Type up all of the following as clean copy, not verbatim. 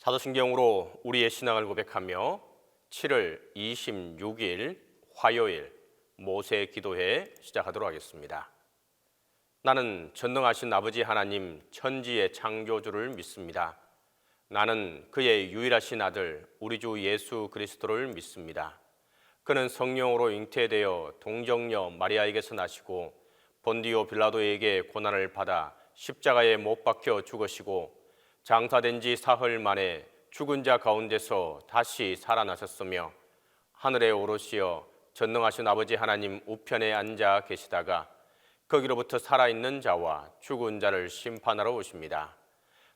사도신경으로 우리의 신앙을 고백하며 7월 26일 화요일 모세 기도회 시작하도록 하겠습니다. 나는 전능하신 아버지 하나님 천지의 창조주를 믿습니다. 나는 그의 유일하신 아들 우리 주 예수 그리스도를 믿습니다. 그는 성령으로 잉태되어 동정녀 마리아에게서 나시고 본디오 빌라도에게 고난을 받아 십자가에 못 박혀 죽으시고 장사된 지 사흘 만에 죽은 자 가운데서 다시 살아나셨으며 하늘에 오르시어 전능하신 아버지 하나님 우편에 앉아 계시다가 거기로부터 살아있는 자와 죽은 자를 심판하러 오십니다.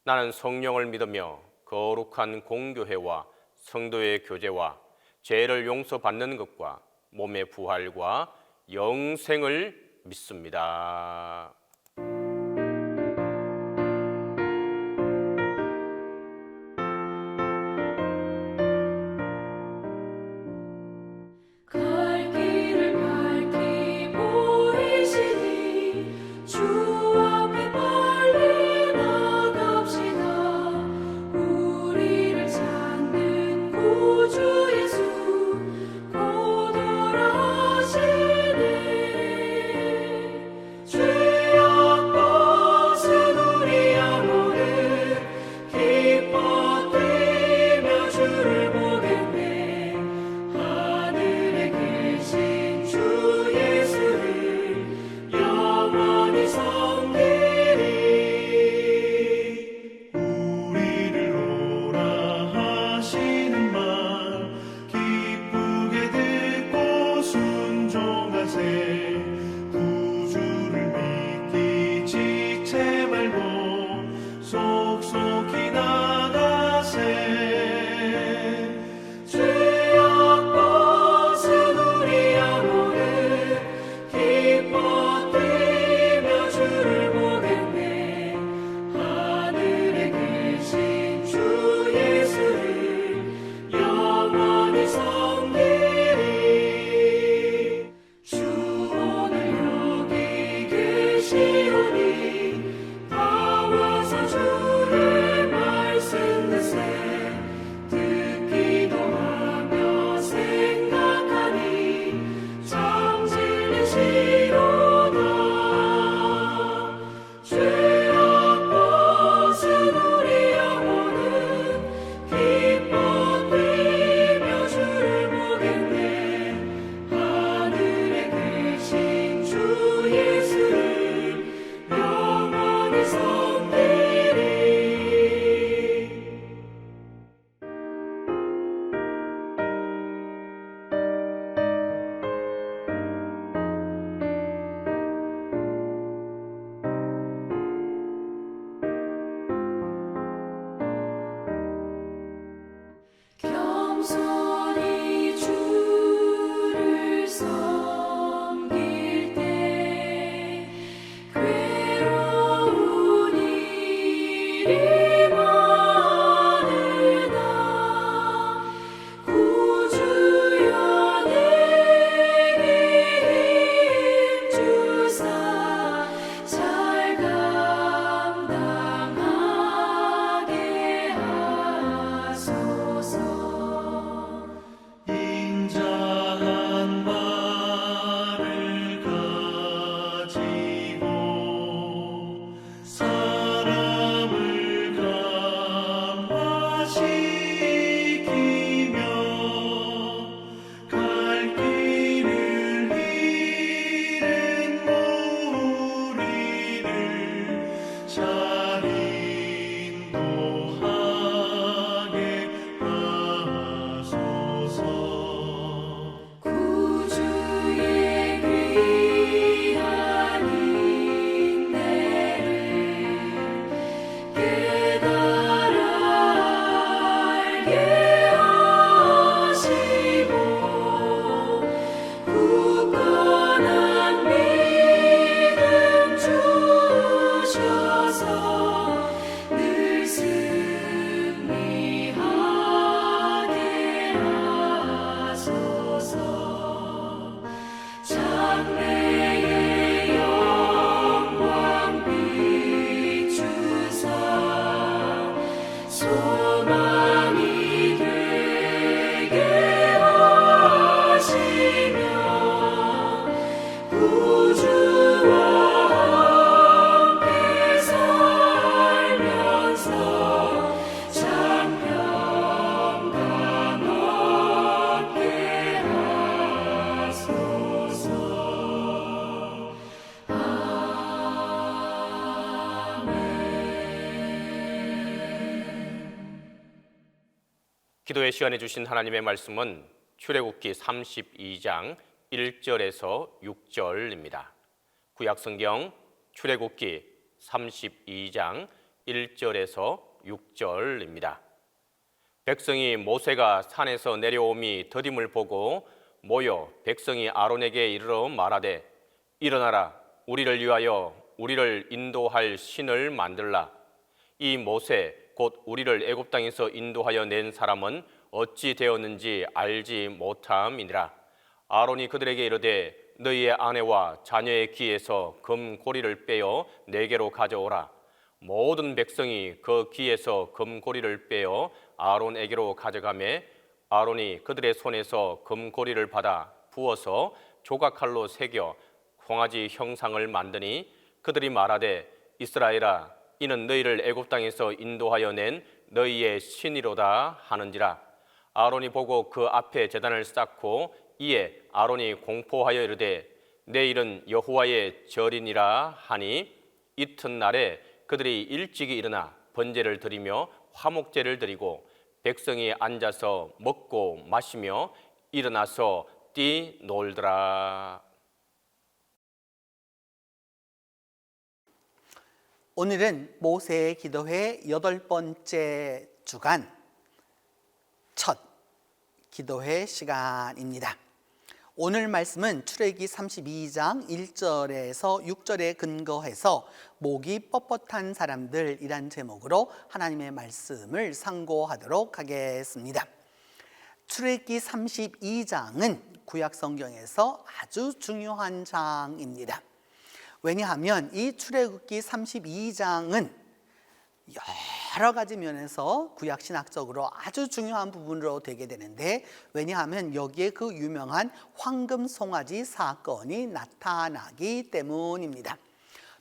나는 성령을 믿으며 거룩한 공교회와 성도의 교제와 죄를 용서받는 것과 몸의 부활과 영생을 믿습니다. 죄 기도의 시간에 주신 하나님의 말씀은 출애굽기 32장 1절에서 6절입니다. 구약성경 출애굽기 32장 1절에서 6절입니다. 백성이 모세가 산에서 내려옴이 더딤을 보고 모여 백성이 아론에게 이르러 말하되 일어나라 우리를 위하여 우리를 인도할 신을 만들라. 이 모세 곧 우리를 애굽 땅에서 인도하여 낸 사람은 어찌 되었는지 알지 못함이니라. 아론이 그들에게 이르되 너희의 아내와 자녀의 귀에서 금고리를 빼어 내게로 가져오라. 모든 백성이 그 귀에서 금고리를 빼어 아론에게로 가져가매 아론이 그들의 손에서 금고리를 받아 부어서 조각칼로 새겨 송아지 형상을 만드니 그들이 말하되 이스라엘아 이는 너희를 애굽 땅에서 인도하여 낸 너희의 신이로다 하는지라. 아론이 보고 그 앞에 제단을 쌓고 이에 아론이 공포하여 이르되 내일은 여호와의 절이니라 하니 이튿날에 그들이 일찍이 일어나 번제를 드리며 화목제를 드리고 백성이 앉아서 먹고 마시며 일어나서 뛰놀더라. 오늘은 모세의 기도회 8번째 주간 첫 기도회 시간입니다. 오늘 말씀은 출애굽기 32장 1절에서 6절에 근거해서 목이 뻣뻣한 사람들이란 제목으로 하나님의 말씀을 상고하도록 하겠습니다. 출애굽기 32장은 구약 성경에서 아주 중요한 장입니다. 왜냐하면 이 출애굽기 32장은 여러 가지 면에서 구약 신학적으로 아주 중요한 부분으로 되게 되는데, 왜냐하면 여기에 그 유명한 황금 송아지 사건이 나타나기 때문입니다.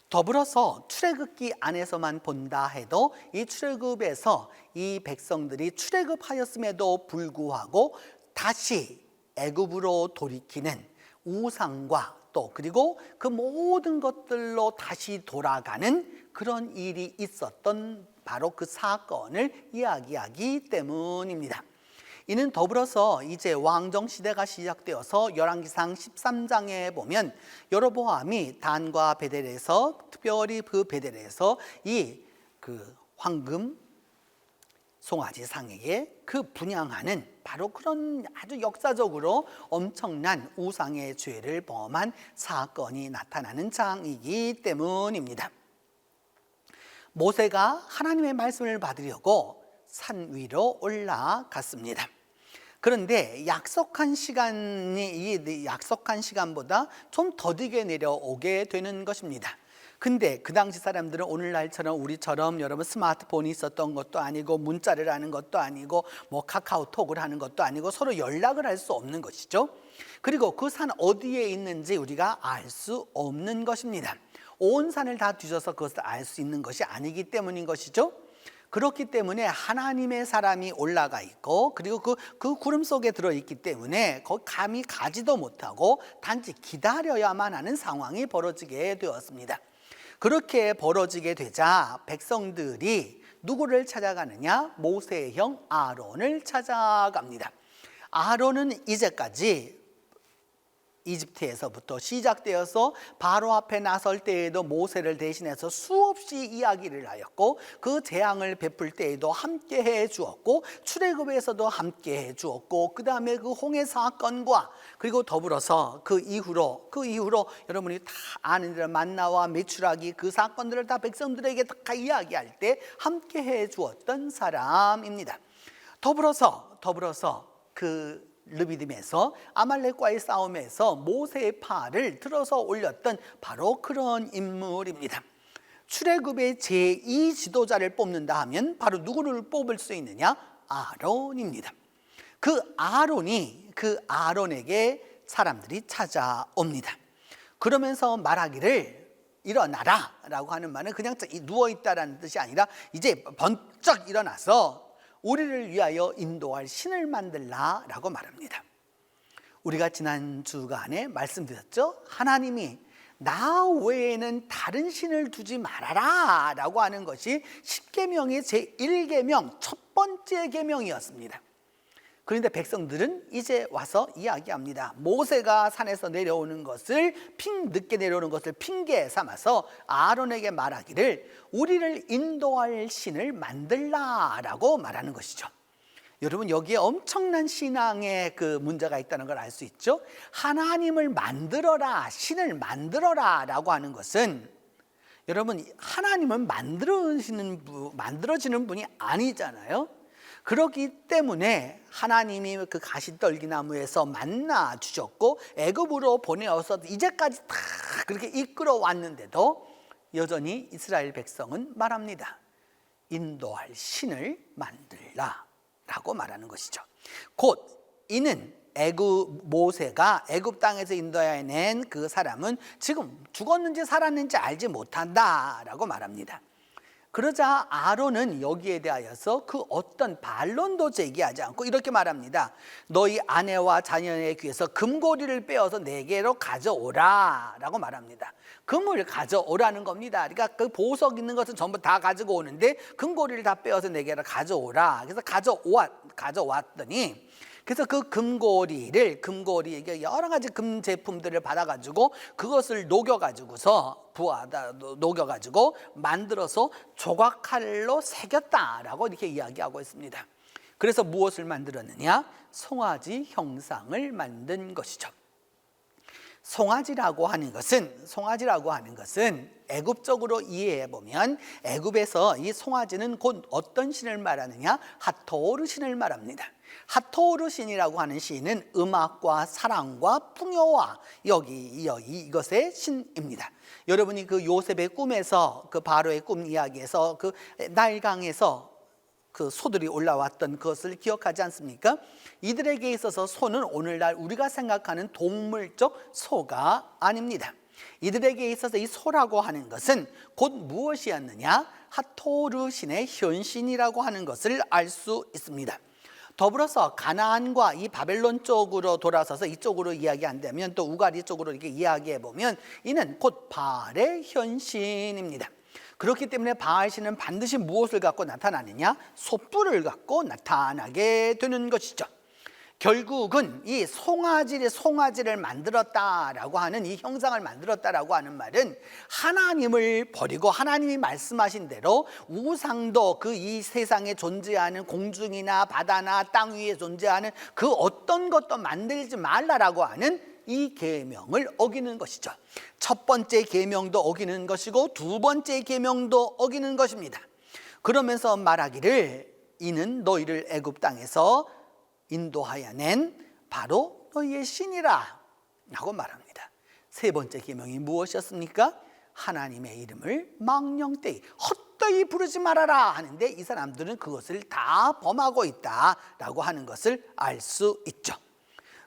더불어서 출애굽기 안에서만 본다 해도 이 출애굽에서 이 백성들이 출애굽하였음에도 불구하고 다시 애굽으로 돌이키는 우상과 또 그리고 그 모든 것들로 다시 돌아가는 그런 일이 있었던 바로 그 사건을 이야기하기 때문입니다. 이는 더불어서 이제 왕정 시대가 시작되어서 열왕기상 13장에 보면 여로보암이 단과 베델에서 특별히 그 베델에서 이 그 황금 송아지 상에게 그 분향하는 바로 그런 아주 역사적으로 엄청난 우상의 죄를 범한 사건이 나타나는 장이기 때문입니다. 모세가 하나님의 말씀을 받으려고 산 위로 올라갔습니다. 그런데 약속한 시간보다 좀 더디게 내려오게 되는 것입니다. 근데 그 당시 사람들은 오늘날처럼 우리처럼 여러분 스마트폰이 있었던 것도 아니고 문자를 하는 것도 아니고 뭐 카카오톡을 하는 것도 아니고 서로 연락을 할 수 없는 것이죠. 그리고 그 산 어디에 있는지 우리가 알 수 없는 것입니다. 온 산을 다 뒤져서 그것을 알 수 있는 것이 아니기 때문인 것이죠. 그렇기 때문에 하나님의 사람이 올라가 있고 그리고 그 구름 속에 들어있기 때문에 거기 감히 가지도 못하고 단지 기다려야만 하는 상황이 벌어지게 되었습니다. 그렇게 벌어지게 되자 백성들이 누구를 찾아가느냐? 모세의 형 아론을 찾아갑니다. 아론은 이제까지 이집트에서부터 시작되어서 바로 앞에 나설 때에도 모세를 대신해서 수없이 이야기를 하였고 그 재앙을 베풀 때에도 함께 해 주었고 출애굽에서도 함께 해 주었고 그 다음에 그 홍해 사건과 그리고 더불어서 그 이후로 여러분이 다 아는 대로 만나와 메추라기 그 사건들을 다 백성들에게 다 이야기할 때 함께 해 주었던 사람입니다. 더불어서 그 르비딤에서 아말렉과의 싸움에서 모세의 팔을 들어서 올렸던 바로 그런 인물입니다. 출애굽의 제2 지도자를 뽑는다 하면 바로 누구를 뽑을 수 있느냐? 아론입니다. 그 아론에게 사람들이 찾아옵니다. 그러면서 말하기를 일어나라 라고 하는 말은 그냥 누워있다라는 뜻이 아니라 이제 번쩍 일어나서 우리를 위하여 인도할 신을 만들라 라고 말합니다. 우리가 지난 주간에 말씀드렸죠. 하나님이 나 외에는 다른 신을 두지 말아라 라고 하는 것이 10계명의 제1계명 첫 번째 계명이었습니다. 그런데 백성들은 이제 와서 이야기합니다. 모세가 산에서 내려오는 것을 늦게 내려오는 것을 핑계 삼아서 아론에게 말하기를 우리를 인도할 신을 만들라라고 말하는 것이죠. 여러분, 여기에 엄청난 신앙의 그 문제가 있다는 걸 알 수 있죠. 하나님을 만들어라, 신을 만들어라라고 하는 것은 여러분, 하나님은 만들어지는 분이 아니잖아요. 그렇기 때문에 하나님이 그 가시떨기나무에서 만나 주셨고 애굽으로 보내어서 이제까지 다 그렇게 이끌어 왔는데도 여전히 이스라엘 백성은 말합니다. 인도할 신을 만들라라고 말하는 것이죠. 곧 이는 모세가 애굽 땅에서 인도해낸 그 사람은 지금 죽었는지 살았는지 알지 못한다라고 말합니다. 그러자 아론은 여기에 대하여서 그 어떤 반론도 제기하지 않고 이렇게 말합니다. 너희 아내와 자녀의 귀에서 금고리를 빼어서 내게로 가져오라 라고 말합니다. 금을 가져오라는 겁니다. 그러니까 그 보석 있는 것은 전부 다 가지고 오는데 금고리를 다 빼어서 내게로 가져오라. 그래서 가져왔더니 그래서 그 금고리에 여러 가지 금 제품들을 받아가지고 그것을 녹여가지고서 녹여가지고 만들어서 조각칼로 새겼다라고 이렇게 이야기하고 있습니다. 그래서 무엇을 만들었느냐? 송아지 형상을 만든 것이죠. 송아지라고 하는 것은 애굽적으로 이해해 보면 애굽에서 이 송아지는 곧 어떤 신을 말하느냐? 하토르 신을 말합니다. 하토르 신이라고 하는 신은 음악과 사랑과 풍요와 이것의 신입니다. 여러분이 그 요셉의 꿈에서 그 바로의 꿈 이야기에서 그 나일강에서 그 소들이 올라왔던 것을 기억하지 않습니까? 이들에게 있어서 소는 오늘날 우리가 생각하는 동물적 소가 아닙니다. 이들에게 있어서 이 소라고 하는 것은 곧 무엇이었느냐? 하토르 신의 현신이라고 하는 것을 알 수 있습니다. 더불어서 가나안과 이 바벨론 쪽으로 돌아서서 이쪽으로 이야기한다면 또 우가리 쪽으로 이렇게 이야기해 보면 이는 곧 바알의 현신입니다. 그렇기 때문에 바알신은 반드시 무엇을 갖고 나타나느냐? 솥불을 갖고 나타나게 되는 것이죠. 결국은 이 송아지를 만들었다라고 하는 이 형상을 만들었다라고 하는 말은 하나님을 버리고 하나님이 말씀하신 대로 우상도 그 이 세상에 존재하는 공중이나 바다나 땅 위에 존재하는 그 어떤 것도 만들지 말라라고 하는 이 계명을 어기는 것이죠. 첫 번째 계명도 어기는 것이고 두 번째 계명도 어기는 것입니다. 그러면서 말하기를 이는 너희를 애굽 땅에서 인도하여 낸 바로 너희의 신이라 라고 말합니다. 세 번째 계명이 무엇이었습니까? 하나님의 이름을 망령되이 헛되이 부르지 말아라 하는데 이 사람들은 그것을 다 범하고 있다라고 하는 것을 알 수 있죠.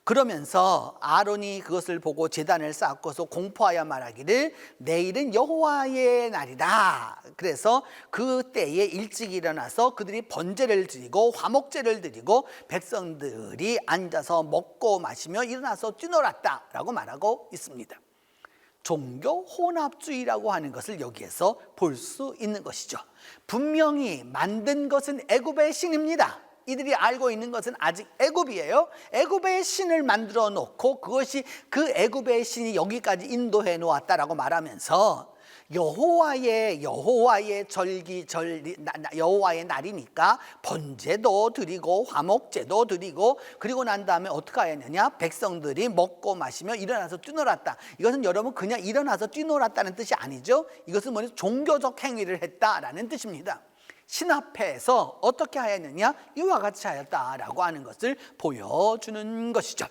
그러면서 아론이 그것을 보고 제단을 쌓고서 공포하여 말하기를 내일은 여호와의 날이다. 그래서 그때에 일찍 일어나서 그들이 번제를 드리고 화목제를 드리고 백성들이 앉아서 먹고 마시며 일어나서 뛰놀았다라고 말하고 있습니다. 종교 혼합주의라고 하는 것을 여기에서 볼 수 있는 것이죠. 분명히 만든 것은 애굽의 신입니다. 이들이 알고 있는 것은 아직 애굽이에요. 애굽의 신을 만들어 놓고 그것이 그 애굽의 신이 여기까지 인도해 놓았다라고 말하면서 여호와의 날이니까 번제도 드리고 화목제도 드리고 그리고 난 다음에 어떻게 하였느냐? 백성들이 먹고 마시며 일어나서 뛰놀았다. 이것은 여러분 그냥 일어나서 뛰놀았다는 뜻이 아니죠. 이것은 뭐냐? 종교적 행위를 했다라는 뜻입니다. 신 앞에서 어떻게 하였느냐? 이와 같이 하였다라고 하는 것을 보여주는 것이죠.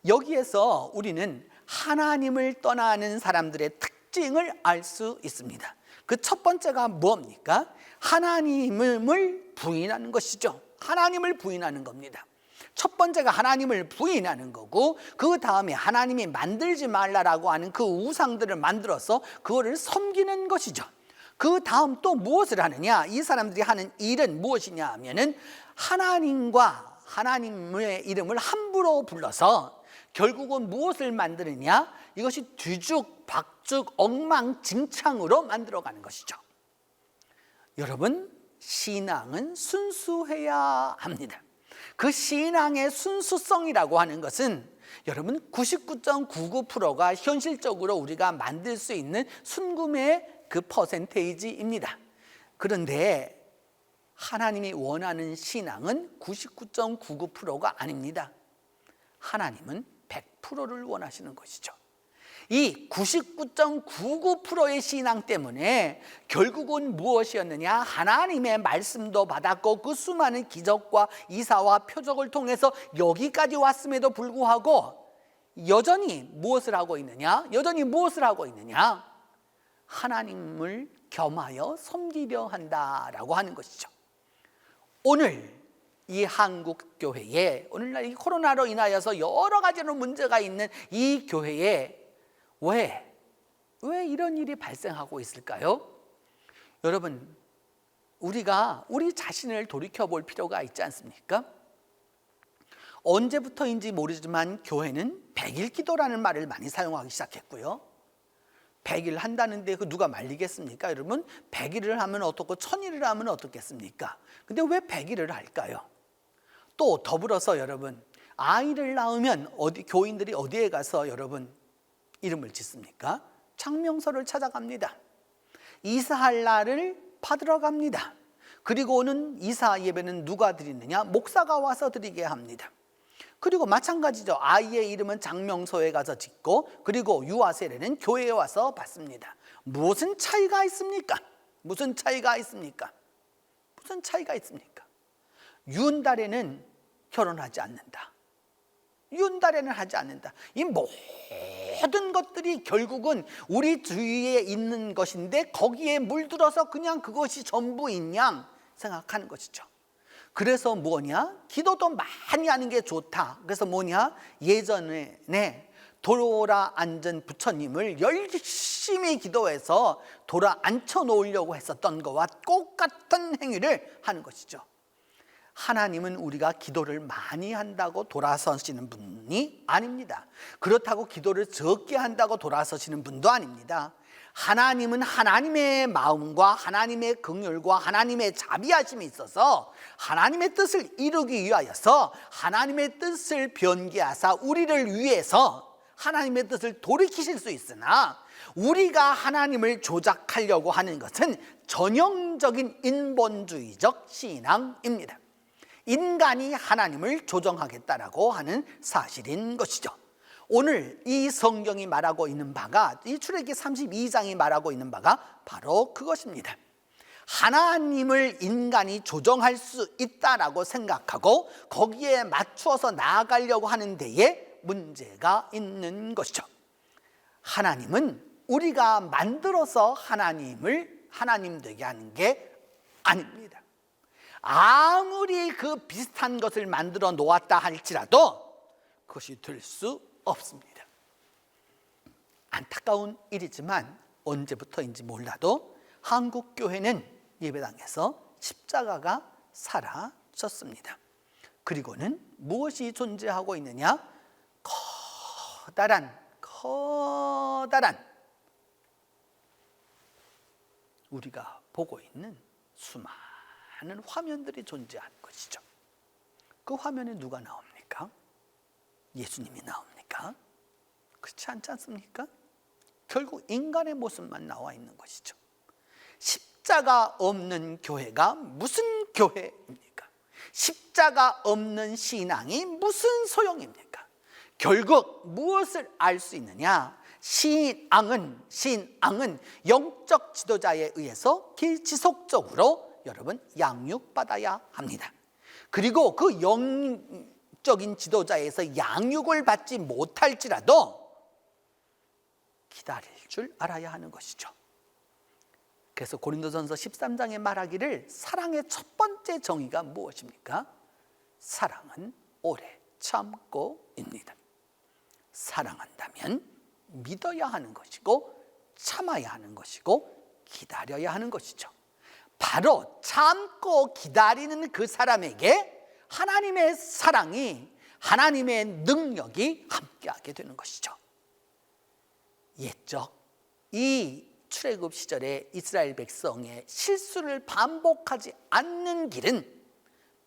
여기에서 우리는 하나님을 떠나는 사람들의 특징을 알 수 있습니다. 그 첫 번째가 뭡니까? 하나님을 부인하는 것이죠. 하나님을 부인하는 겁니다. 첫 번째가 하나님을 부인하는 거고 그 다음에 하나님이 만들지 말라라고 하는 그 우상들을 만들어서 그거를 섬기는 것이죠. 그 다음 또 무엇을 하느냐? 이 사람들이 하는 일은 무엇이냐 하면은 하나님의 이름을 함부로 불러서 결국은 무엇을 만드느냐? 이것이 뒤죽박죽 엉망진창으로 만들어가는 것이죠. 여러분, 신앙은 순수해야 합니다. 그 신앙의 순수성이라고 하는 것은 여러분 99.99%가 현실적으로 우리가 만들 수 있는 순금의 그 퍼센테이지입니다. 그런데 하나님이 원하는 신앙은 99.99%가 아닙니다. 하나님은 100%를 원하시는 것이죠. 이 99.99%의 신앙 때문에 결국은 무엇이었느냐? 하나님의 말씀도 받았고 그 수많은 기적과 이사와 표적을 통해서 여기까지 왔음에도 불구하고 여전히 무엇을 하고 있느냐? 하나님을 겸하여 섬기려 한다라고 하는 것이죠. 오늘 이 한국 교회에 오늘날 이 코로나로 인하여서 여러 가지로 문제가 있는 이 교회에 왜 이런 일이 발생하고 있을까요? 여러분, 우리가 우리 자신을 돌이켜 볼 필요가 있지 않습니까? 언제부터인지 모르지만 교회는 100일 기도라는 말을 많이 사용하기 시작했고요. 100일 한다는데 그 누가 말리겠습니까? 여러분, 100일을 하면 어떻고 1000일을 하면 어떻겠습니까? 근데 왜 100일을 할까요? 또 더불어서 여러분, 아이를 낳으면 교인들이 어디에 가서 여러분 이름을 짓습니까? 창명소를 찾아갑니다. 이사할 날을 받으러 갑니다. 그리고 오는 이사 예배는 누가 드리느냐? 목사가 와서 드리게 합니다. 그리고 마찬가지죠. 아이의 이름은 장명소에 가서 짓고 그리고 유아 세례는 교회에 와서 받습니다. 무슨 차이가 있습니까? 윤달에는 결혼하지 않는다. 윤달에는 하지 않는다. 이 모든 것들이 결국은 우리 주위에 있는 것인데 거기에 물들어서 그냥 그것이 전부인 양 생각하는 것이죠. 그래서 뭐냐? 기도도 많이 하는 게 좋다. 그래서 뭐냐? 예전에 돌아 앉은 부처님을 열심히 기도해서 돌아 앉혀 놓으려고 했었던 것과 똑같은 행위를 하는 것이죠. 하나님은 우리가 기도를 많이 한다고 돌아서시는 분이 아닙니다. 그렇다고 기도를 적게 한다고 돌아서시는 분도 아닙니다. 하나님은 하나님의 마음과 하나님의 긍휼과 하나님의 자비하심이 있어서 하나님의 뜻을 이루기 위하여서 하나님의 뜻을 변개하사 우리를 위해서 하나님의 뜻을 돌이키실 수 있으나 우리가 하나님을 조작하려고 하는 것은 전형적인 인본주의적 신앙입니다. 인간이 하나님을 조정하겠다라고 하는 사실인 것이죠. 오늘 이 성경이 말하고 있는 바가 이 출애굽기 32장이 말하고 있는 바가 바로 그것입니다. 하나님을 인간이 조정할 수 있다라고 생각하고 거기에 맞추어서 나아가려고 하는 데에 문제가 있는 것이죠. 하나님은 우리가 만들어서 하나님을 하나님 되게 하는 게 아닙니다. 아무리 그 비슷한 것을 만들어 놓았다 할지라도 그것이 될 수 없습니다. 안타까운 일이지만 언제부터인지 몰라도 한국 교회는 예배당에서 십자가가 사라졌습니다. 그리고는 무엇이 존재하고 있느냐? 커다란 우리가 보고 있는 수많은 화면들이 존재하는 것이죠. 그 화면에 누가 나옵니까? 예수님이 나옵니까? 그렇지 않지 않습니까? 결국 인간의 모습만 나와 있는 것이죠. 십자가 없는 교회가 무슨 교회입니까? 십자가 없는 신앙이 무슨 소용입니까? 결국 무엇을 알 수 있느냐? 신앙은 영적 지도자에 의해서 지속적으로 여러분 양육받아야 합니다. 그리고 그 영적인 지도자에서 양육을 받지 못할지라도 기다릴 줄 알아야 하는 것이죠. 그래서 고린도전서 13장에 말하기를 사랑의 첫 번째 정의가 무엇입니까? 사랑은 오래 참고입니다. 사랑한다면 믿어야 하는 것이고 참아야 하는 것이고 기다려야 하는 것이죠. 바로 참고 기다리는 그 사람에게 하나님의 사랑이 하나님의 능력이 함께하게 되는 것이죠. 옛적 이 출애굽 시절에 이스라엘 백성의 실수를 반복하지 않는 길은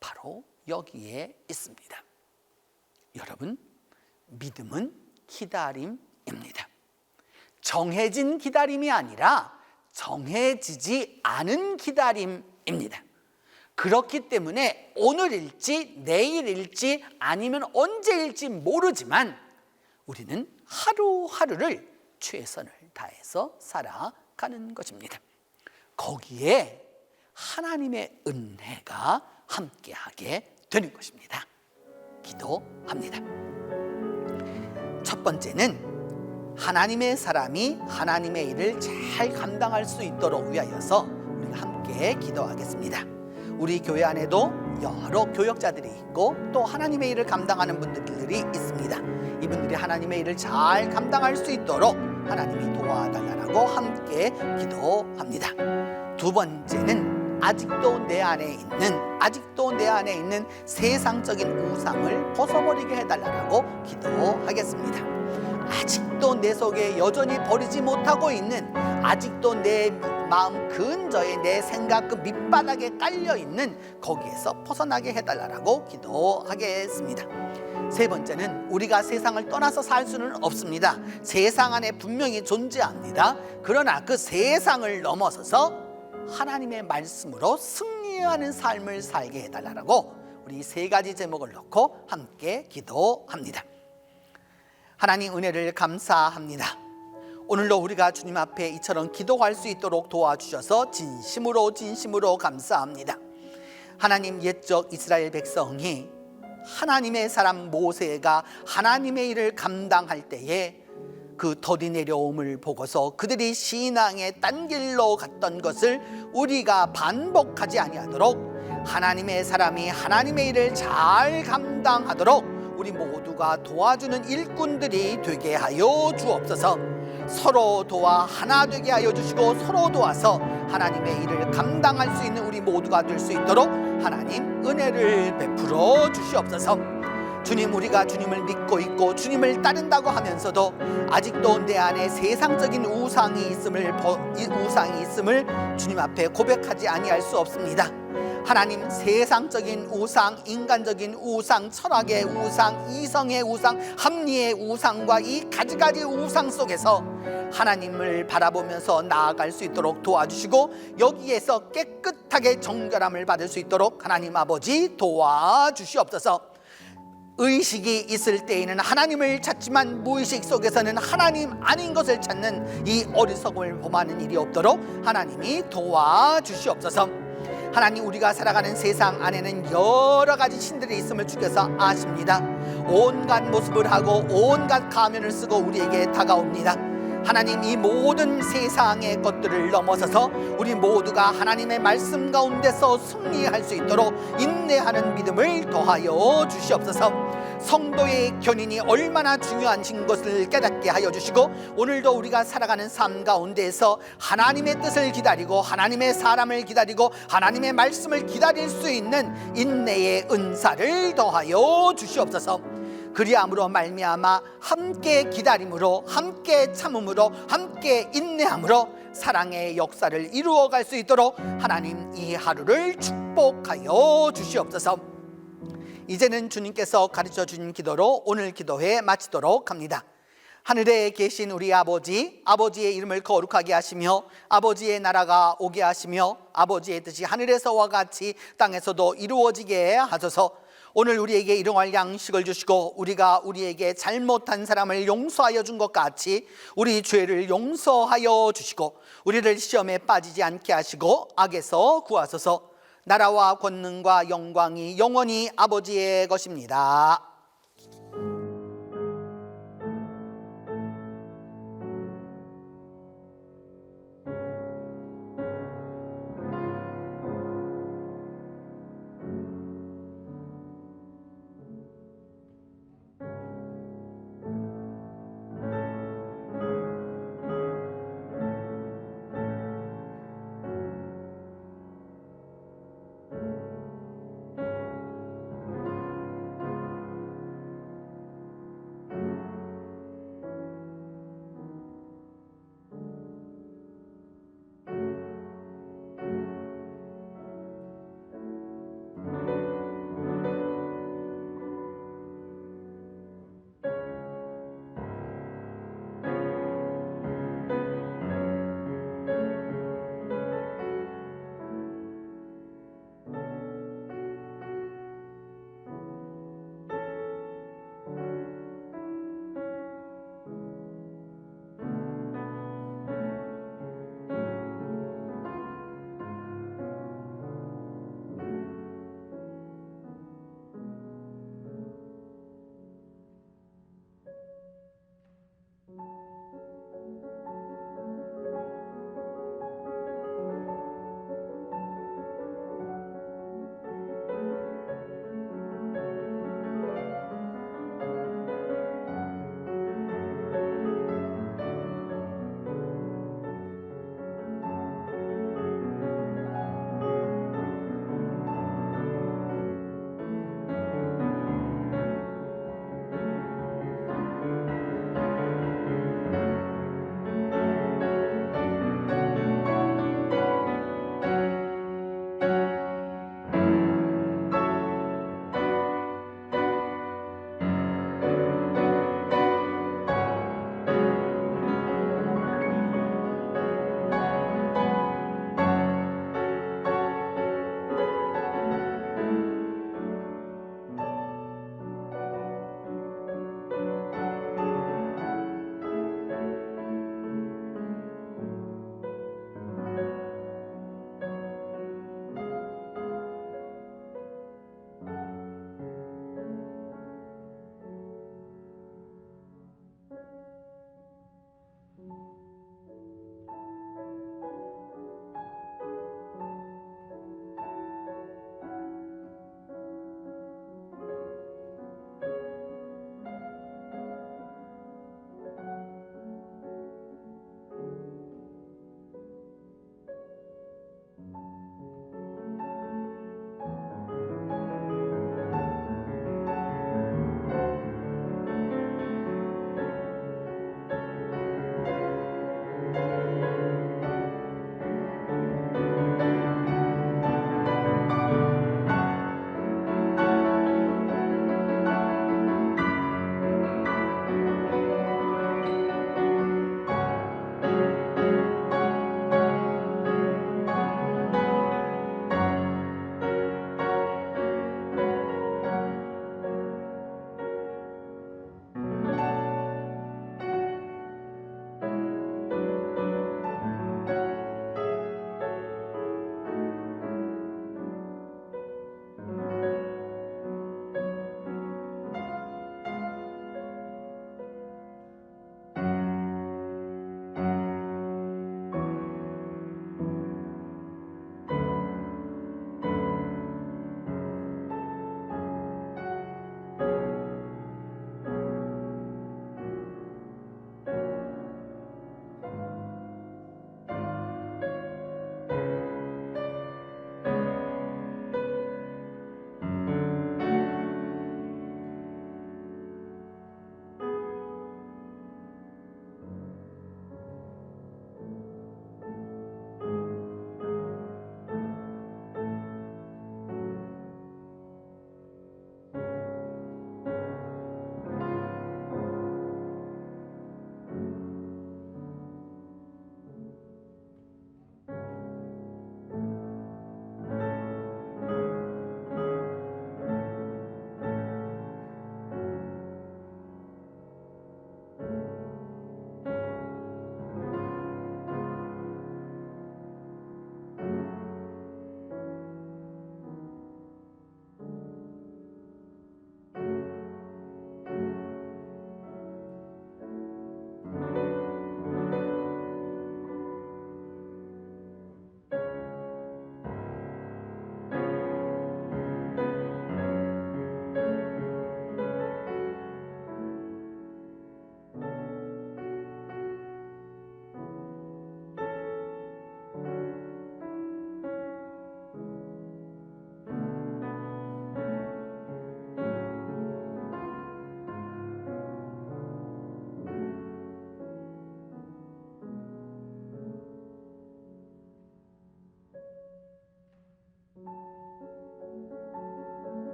바로 여기에 있습니다. 여러분, 믿음은 기다림입니다. 정해진 기다림이 아니라 정해지지 않은 기다림입니다. 그렇기 때문에 오늘일지 내일일지 아니면 언제일지 모르지만 우리는 하루하루를 최선을 다해서 살아가는 것입니다. 거기에 하나님의 은혜가 함께하게 되는 것입니다. 기도합니다. 첫 번째는 하나님의 사람이 하나님의 일을 잘 감당할 수 있도록 위하여서 우리가 함께 기도하겠습니다. 우리 교회 안에도 여러 교역자들이 있고 또 하나님의 일을 감당하는 분들이 있습니다. 이분들이 하나님의 일을 잘 감당할 수 있도록 하나님이 도와달라고 함께 기도합니다. 두 번째는 아직도 내 안에 있는 세상적인 우상을 벗어버리게 해달라고 기도하겠습니다. 아직도 내 속에 여전히 버리지 못하고 있는, 아직도 내 마음 근저에 내 생각 그 밑바닥에 깔려있는 거기에서 벗어나게 해달라고 기도하겠습니다. 세 번째는 우리가 세상을 떠나서 살 수는 없습니다. 세상 안에 분명히 존재합니다. 그러나 그 세상을 넘어서서 하나님의 말씀으로 승리하는 삶을 살게 해달라고 우리 세 가지 제목을 놓고 함께 기도합니다. 하나님 은혜를 감사합니다. 오늘도 우리가 주님 앞에 이처럼 기도할 수 있도록 도와주셔서 진심으로 감사합니다. 하나님, 옛적 이스라엘 백성이 하나님의 사람 모세가 하나님의 일을 감당할 때에 그 더디 내려옴을 보고서 그들이 신앙의 딴 길로 갔던 것을 우리가 반복하지 아니하도록 하나님의 사람이 하나님의 일을 잘 감당하도록 우리 모두가 도와주는 일꾼들이 되게 하여 주옵소서. 서로 도와 하나 되게 하여 주시고 서로 도와서 하나님의 일을 감당할 수 있는 우리 모두가 될 수 있도록 하나님 은혜를 베풀어 주시옵소서. 주님, 우리가 주님을 믿고 있고 주님을 따른다고 하면서도 아직도 내 안에 세상적인 우상이 있음을 주님 앞에 고백하지 아니할 수 없습니다. 하나님, 세상적인 우상, 인간적인 우상, 철학의 우상, 이성의 우상, 합리의 우상과 이 가지가지 우상 속에서 하나님을 바라보면서 나아갈 수 있도록 도와주시고 여기에서 깨끗하게 정결함을 받을 수 있도록 하나님 아버지 도와주시옵소서. 의식이 있을 때에는 하나님을 찾지만 무의식 속에서는 하나님 아닌 것을 찾는 이 어리석음을 범하는 일이 없도록 하나님이 도와주시옵소서. 하나님, 우리가 살아가는 세상 안에는 여러 가지 신들이 있음을 주께서 아십니다. 온갖 모습을 하고 온갖 가면을 쓰고 우리에게 다가옵니다. 하나님, 이 모든 세상의 것들을 넘어서서 우리 모두가 하나님의 말씀 가운데서 승리할 수 있도록 인내하는 믿음을 더하여 주시옵소서. 성도의 견인이 얼마나 중요한 것을 깨닫게 하여 주시고 오늘도 우리가 살아가는 삶 가운데에서 하나님의 뜻을 기다리고 하나님의 사람을 기다리고 하나님의 말씀을 기다릴 수 있는 인내의 은사를 더하여 주시옵소서. 그리함으로 말미암아 함께 기다림으로, 함께 참음으로, 함께 인내함으로 사랑의 역사를 이루어갈 수 있도록 하나님 이 하루를 축복하여 주시옵소서. 이제는 주님께서 가르쳐 주신 기도로 오늘 기도회 마치도록 합니다. 하늘에 계신 우리 아버지, 아버지의 이름을 거룩하게 하시며 아버지의 나라가 오게 하시며 아버지의 뜻이 하늘에서와 같이 땅에서도 이루어지게 하소서. 오늘 우리에게 일용할 양식을 주시고 우리가 우리에게 잘못한 사람을 용서하여 준 것 같이 우리 죄를 용서하여 주시고 우리를 시험에 빠지지 않게 하시고 악에서 구하소서. 나라와 권능과 영광이 영원히 아버지의 것입니다.